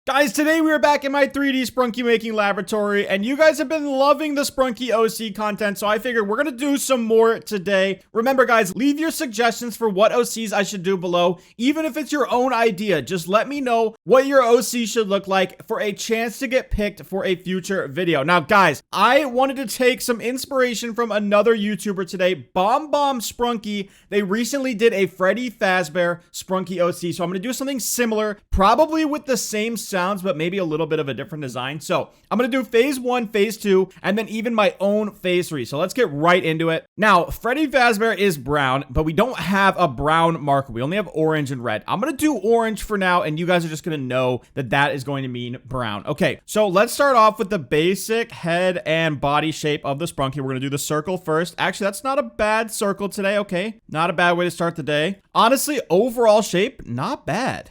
Guys, today we are back in my 3D Sprunky making laboratory, and you guys have been loving the Sprunky OC content, so I figured we're gonna do some more today. Remember, guys, leave your suggestions for what OCs I should do below. Even if it's your own idea, just let me know what your OC should look like for a chance to get picked for a future video. Now, guys, I wanted to take some inspiration from another YouTuber today, BOMBOM Sprunky. They recently did a Freddy Fazbear Sprunky OC, so I'm gonna do something similar, probably with the same sounds, but maybe a little bit of a different design. So I'm gonna do phase 1, phase 2, and then even my own phase 3. So let's get right into it. Now, Freddy Fazbear is brown, but we don't have a brown marker. We only have orange and red. I'm gonna do orange for now, and you guys are just gonna know that that is going to mean brown. Okay, so let's start off with the basic head and body shape of the Sprunky. We're gonna do the circle first. Actually, that's not a bad circle today, okay? Not a bad way to start the day. Honestly, overall shape, not bad.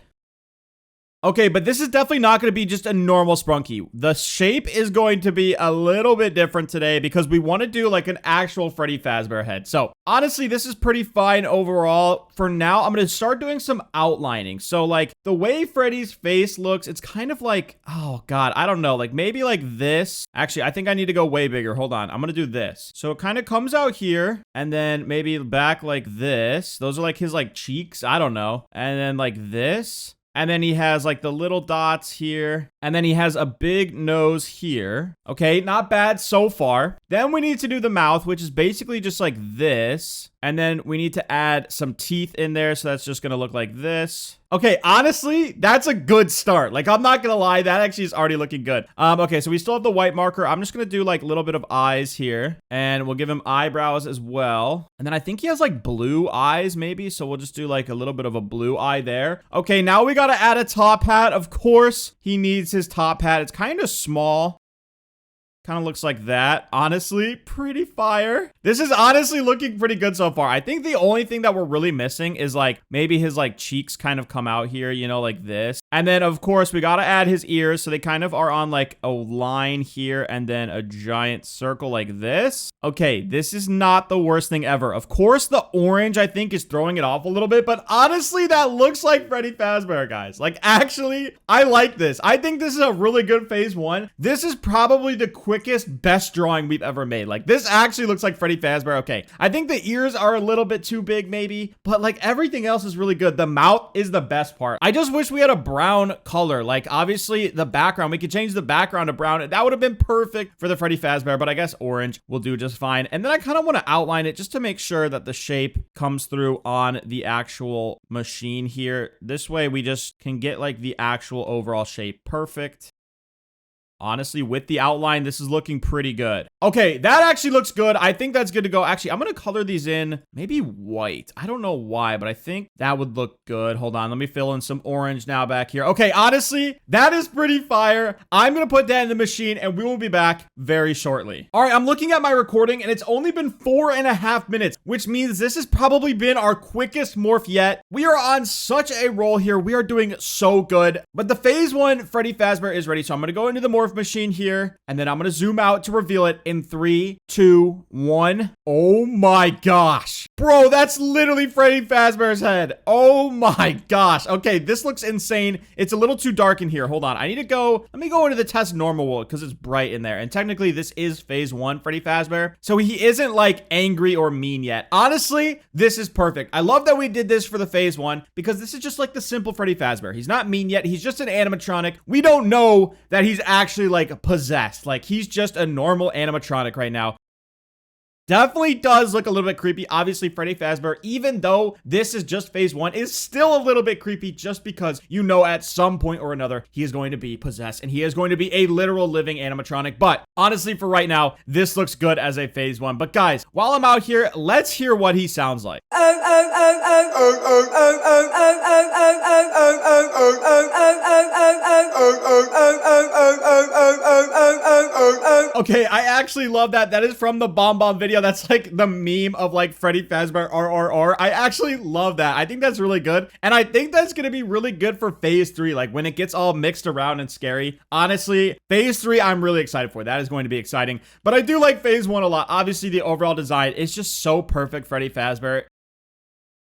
Okay, but this is definitely not going to be just a normal Sprunky. The shape is going to be a little bit different today because we want to do like an actual Freddy Fazbear head. So honestly, this is pretty fine overall. For now, I'm going to start doing some outlining. So like the way Freddy's face looks, it's kind of like, oh God, I don't know. Like maybe like this. Actually, I think I need to go way bigger. Hold on. I'm going to do this. So it kind of comes out here and then maybe back like this. Those are like his like cheeks. I don't know. And then like this. And then he has like the little dots here. And then he has a big nose here. Okay, not bad so far. Then we need to do the mouth, which is basically just like this. And then we need to add some teeth in there. So that's just going to look like this. Okay, honestly, that's a good start. Like, I'm not gonna lie, that actually is already looking good. Okay, so we still have the white marker. I'm just gonna do like a little bit of eyes here. And we'll give him eyebrows as well. And then I think he has like blue eyes maybe. So we'll just do like a little bit of a blue eye there. Okay, now we gotta add a top hat. Of course, he needs his top hat. It's kind of small. Kind of looks like that. Honestly, pretty fire. This is honestly looking pretty good so far. I think the only thing that we're really missing is like maybe his like cheeks kind of come out here, you know, like this. And then of course we got to add his ears. So they kind of are on like a line here and then a giant circle like this. Okay, this is not the worst thing ever. Of course, the orange I think is throwing it off a little bit, but honestly, that looks like Freddy Fazbear, guys. Like actually, I like this. I think this is a really good phase 1. This is probably the quickest, best drawing we've ever made. Like this actually looks like Freddy Fazbear. Okay, I think the ears are a little bit too big maybe, but like everything else is really good. The mouth is the best part. I just wish we had a brown color. Like obviously the background, we could change the background to brown. That would have been perfect for the Freddy Fazbear, but I guess orange will do just fine. And then I kind of want to outline it just to make sure that the shape comes through on the actual machine here. This way we just can get like the actual overall shape perfect. Honestly, with the outline, this is looking pretty good. Okay, that actually looks good. I think that's good to go. Actually, I'm going to color these in maybe white. I don't know why, but I think that would look good. Hold on. Let me fill in some orange now back here. Okay, honestly, that is pretty fire. I'm going to put that in the machine and we will be back very shortly. All right, I'm looking at my recording and it's only been 4.5 minutes, which means this has probably been our quickest morph yet. We are on such a roll here. We are doing so good. But the phase 1 Freddy Fazbear is ready. So I'm going to go into the morph machine here and then I'm gonna zoom out to reveal it in 3, 2, 1. Oh my gosh, bro, that's literally Freddy Fazbear's head. Oh my gosh. Okay, this looks insane. It's a little too dark in here. Hold on, I need to go, let me go into the test normal world because it's bright in there. And technically this is phase 1 Freddy Fazbear, so he isn't like angry or mean yet. Honestly, this is perfect. I love that we did this for the phase 1 because this is just like the simple Freddy Fazbear. He's not mean yet. He's just an animatronic. We don't know that he's actually like possessed. Like he's just a normal animatronic right now. Definitely does look a little bit creepy. Obviously, Freddy Fazbear, even though this is just phase 1, is still a little bit creepy just because you know at some point or another he is going to be possessed and he is going to be a literal living animatronic. But honestly, for right now, this looks good as a phase 1. But guys, while I'm out here, let's hear what he sounds like. Okay, I actually love that. That is from the BOMBOM video. That's like the meme of like Freddy Fazbear RRR. I actually love that. I think that's really good. And I think that's going to be really good for phase 3. Like when it gets all mixed around and scary. Honestly, phase 3, I'm really excited for. That is going to be exciting. But I do like phase 1 a lot. Obviously, the overall design is just so perfect, Freddy Fazbear.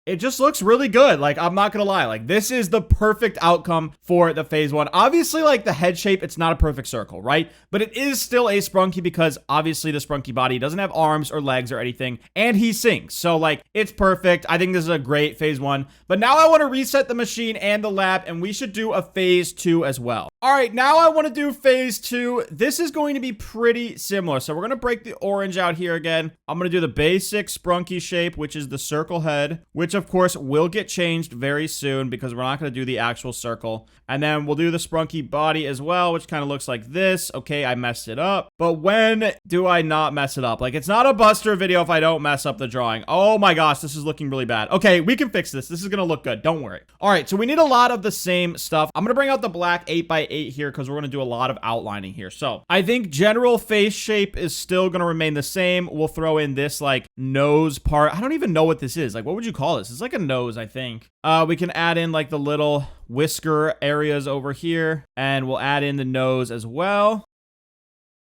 It just looks really good. Like, I'm not gonna lie. Like, this is the perfect outcome for the phase 1. Obviously, like, the head shape, it's not a perfect circle, right? But it is still a Sprunky because, obviously, the Sprunky body doesn't have arms or legs or anything, and he sings. So, like, it's perfect. I think this is a great phase 1. But now I want to reset the machine and the lab, and we should do a phase 2 as well. All right, now I want to do phase 2. This is going to be pretty similar. So, we're going to break the orange out here again. I'm going to do the basic Sprunky shape, which is the circle head, which of course will get changed very soon because we're not going to do the actual circle. And then we'll do the Sprunky body as well, which kind of looks like this. Okay, I messed it up. But when do I not mess it up? Like, it's not a Buster video if I don't mess up the drawing. Oh my gosh, this is looking really bad. Okay, we can fix this. This is going to look good. Don't worry. All right, so we need a lot of the same stuff. I'm going to bring out the black 8x8 here because we're going to do a lot of outlining here. So I think general face shape is still going to remain the same. We'll throw in this like nose part. I don't even know what this is. Like, what would you call this? It's like a nose, I think. We can add in like the little whisker areas over here, and we'll add in the nose as well.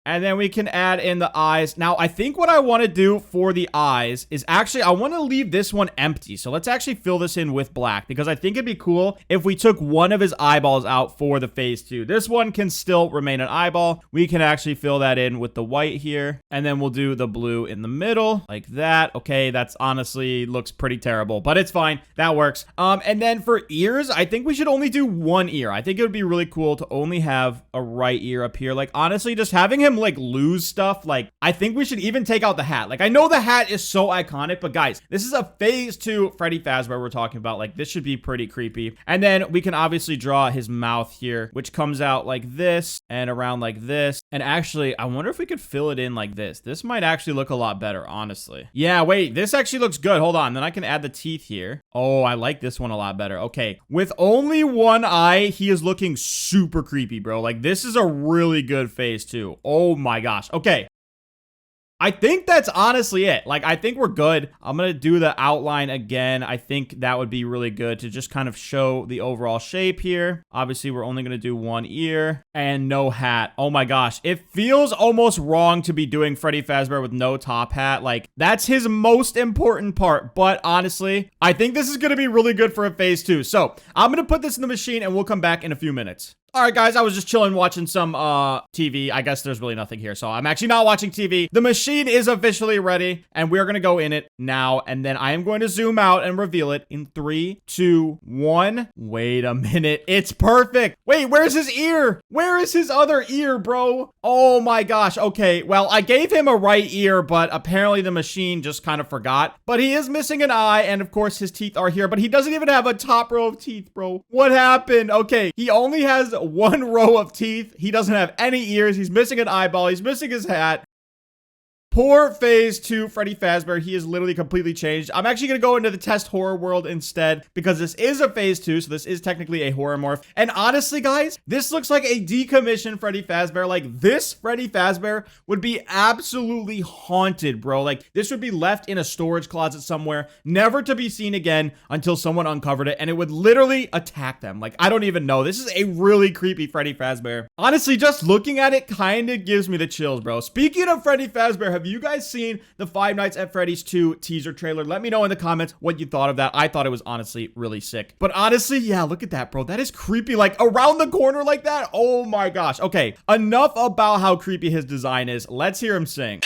And then we can add in the eyes. Now, I think what I want to do for the eyes is actually, I want to leave this one empty. So let's actually fill this in with black because I think it'd be cool if we took one of his eyeballs out for the phase 2. This one can still remain an eyeball. We can actually fill that in with the white here. And then we'll do the blue in the middle like that. Okay, that's honestly looks pretty terrible, but it's fine. That works. And then for ears, I think we should only do one ear. I think it would be really cool to only have a right ear up here. Like, honestly, just having him like lose stuff, like, I think we should even take out the hat. Like, I know the hat is so iconic, but guys, this is a phase 2 Freddy Fazbear we're talking about. Like, this should be pretty creepy. And then we can obviously draw his mouth here, which comes out like this and around like this. And actually, I wonder if we could fill it in like this. This might actually look a lot better, honestly. Yeah, wait, this actually looks good. Hold on. Then I can add the teeth here. Oh, I like this one a lot better. Okay, with only one eye, he is looking super creepy, bro. Like, this is a really good phase 2. Oh my gosh. Okay. I think that's honestly it. Like, I think we're good. I'm going to do the outline again. I think that would be really good to just kind of show the overall shape here. Obviously, we're only going to do one ear and no hat. Oh my gosh. It feels almost wrong to be doing Freddy Fazbear with no top hat. Like, that's his most important part. But honestly, I think this is going to be really good for a phase 2. So I'm going to put this in the machine and we'll come back in a few minutes. All right, guys, I was just chilling watching some TV. I guess there's really nothing here, so I'm actually not watching TV. The machine is officially ready, and we're going to go in it now, and then I am going to zoom out and reveal it in 3, 2, 1. Wait a minute. It's perfect. Wait, where's his ear? Where is his other ear, bro? Oh my gosh. Okay, well, I gave him a right ear, but apparently the machine just kind of forgot. But he is missing an eye, and of course his teeth are here, but he doesn't even have a top row of teeth, bro. What happened? Okay, he only has one row of teeth. He doesn't have any ears. He's missing an eyeball. He's missing his hat. Poor phase 2 Freddy Fazbear. He is literally completely changed. I'm actually going to go into the test horror world instead because this is a phase 2, so this is technically a horror morph. And honestly, guys, this looks like a decommissioned Freddy Fazbear. Like, this Freddy Fazbear would be absolutely haunted, bro. Like, this would be left in a storage closet somewhere, never to be seen again until someone uncovered it, and it would literally attack them. Like, I don't even know. This is a really creepy Freddy Fazbear. Honestly, just looking at it kind of gives me the chills, bro. Speaking of Freddy Fazbear, have you guys seen the Five Nights at Freddy's 2 teaser trailer? Let me know in the comments what you thought of that. I thought it was honestly really sick. But honestly, yeah, look at that, bro. That is creepy. Like, around the corner like that. Oh my gosh. Okay, enough about how creepy his design is. Let's hear him sing.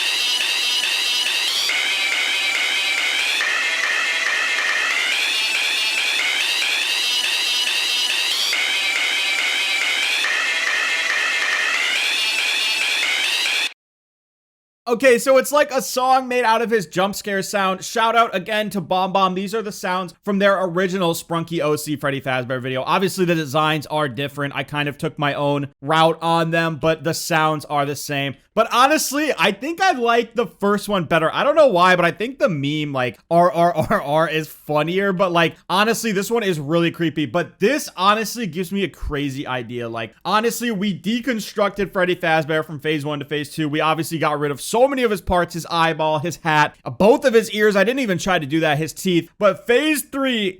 Okay, so it's like a song made out of his jump scare sound. Shout out again to BOMBOM. These are the sounds from their original Sprunky OC Freddy Fazbear video. Obviously, the designs are different. I kind of took my own route on them, but the sounds are the same. But honestly, I think I like the first one better. I don't know why, but I think the meme, like, RRRR is funnier. But, like, honestly, this one is really creepy. But this honestly gives me a crazy idea. Like, honestly, we deconstructed Freddy Fazbear from phase 1 to phase 2. We obviously got rid of so many of his parts, his eyeball, his hat, both of his ears. I didn't even try to do that, his teeth. But phase 3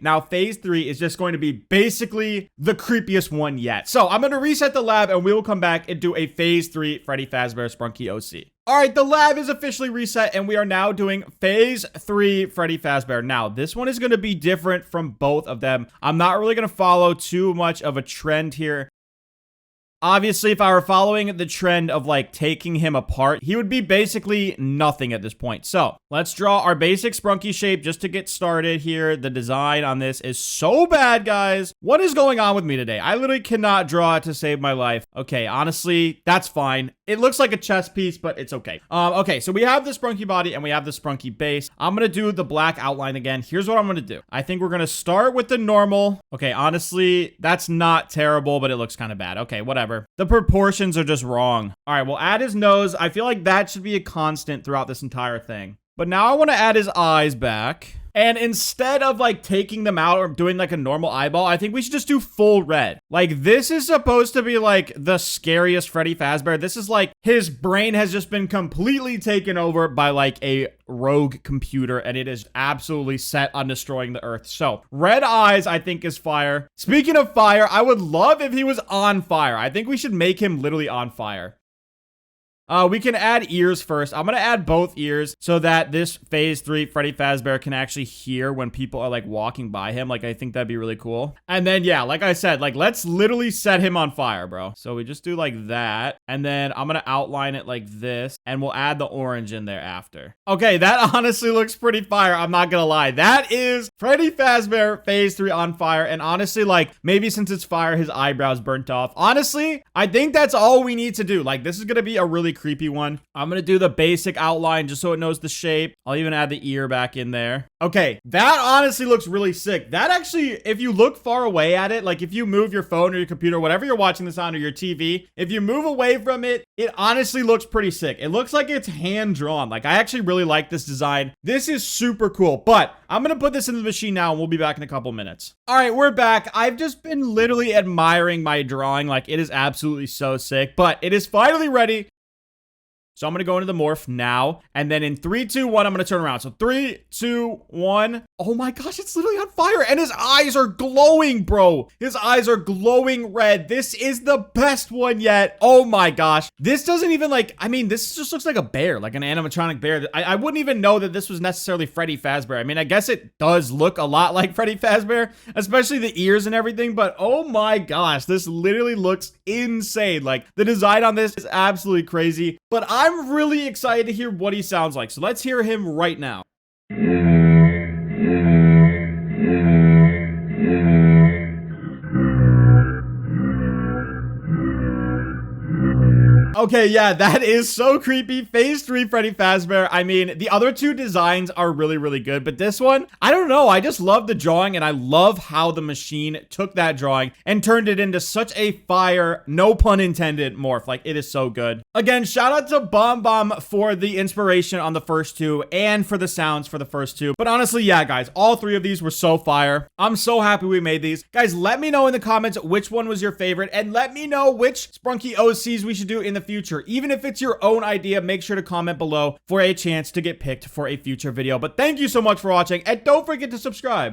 is just going to be basically the creepiest one yet. So I'm going to reset the lab and we will come back and do a phase 3 Freddy Fazbear Sprunky OC. All right, the lab is officially reset, and we are now doing phase 3 Freddy Fazbear. Now, this one is going to be different from both of them. I'm not really going to follow too much of a trend here. Obviously, if I were following the trend of like taking him apart, he would be basically nothing at this point. So let's draw our basic Sprunky shape just to get started here. The design on this is so bad, guys. What is going on with me today? I literally cannot draw it to save my life. Okay, honestly, that's fine. It looks like a chess piece, but it's okay. Okay, so we have the Sprunky body and we have the Sprunky base. I'm gonna do the black outline again. Here's what I'm gonna do. I think we're gonna start with the normal. Okay, honestly, that's not terrible, but it looks kind of bad. Okay, whatever. The proportions are just wrong. All right, we'll add his nose. I feel like that should be a constant throughout this entire thing. But now I want to add his eyes back. And instead of like taking them out or doing like a normal eyeball, I think we should just do full red. Like this is supposed to be like the scariest Freddy Fazbear. This is like his brain has just been completely taken over by like a rogue computer and it is absolutely set on destroying the earth. So red eyes I think is fire. Speaking of fire, I would love if he was on fire. I think we should make him literally on fire. We can add ears first. I'm gonna add both ears so that this phase 3 Freddy Fazbear can actually hear when people are like walking by him. Like I think that'd be really cool. And then yeah, like I said, like let's literally set him on fire, bro. So we just do like that. And then I'm gonna outline it like this and we'll add the orange in there after. Okay, that honestly looks pretty fire. I'm not gonna lie. That is Freddy Fazbear phase 3 on fire. And honestly, like maybe since it's fire, his eyebrows burnt off. Honestly, I think that's all we need to do. Like this is gonna be a really creepy one. I'm gonna do the basic outline just so it knows the shape. I'll even add the ear back in there. Okay, that honestly looks really sick. That actually, if you look far away at it, like if you move your phone or your computer, whatever you're watching this on or your TV, if you move away from it, it honestly looks pretty sick. It looks like it's hand drawn. Like I actually really like this design. This is super cool, but I'm gonna put this in the machine now and we'll be back in a couple minutes. All right, we're back. I've just been literally admiring my drawing. Like it is absolutely so sick, but it is finally ready. So I'm going to go into the morph now. And then in 3, 2, 1, I'm going to turn around. So 3, 2, 1. Oh my gosh, it's literally on fire. And his eyes are glowing, bro. His eyes are glowing red. This is the best one yet. Oh my gosh. This doesn't even like, I mean, this just looks like a bear, like an animatronic bear. I wouldn't even know that this was necessarily Freddy Fazbear. I mean, I guess it does look a lot like Freddy Fazbear, especially the ears and everything. But oh my gosh, this literally looks insane. Like the design on this is absolutely crazy. But I'm really excited to hear what he sounds like. So let's hear him right now. Okay, yeah, that is so creepy. Phase 3 Freddy Fazbear. I mean, the other two designs are really, really good, but this one, I don't know. I just love the drawing, and I love how the machine took that drawing and turned it into such a fire, no pun intended, morph. Like, it is so good. Again, shout out to BOMBOM for the inspiration on the first two and for the sounds for the first two. But honestly, yeah, guys, all three of these were so fire. I'm so happy we made these. Guys, let me know in the comments which one was your favorite, and let me know which Sprunky OCs we should do in the future. Even if it's your own idea, make sure to comment below for a chance to get picked for a future video. But thank you so much for watching, and don't forget to subscribe.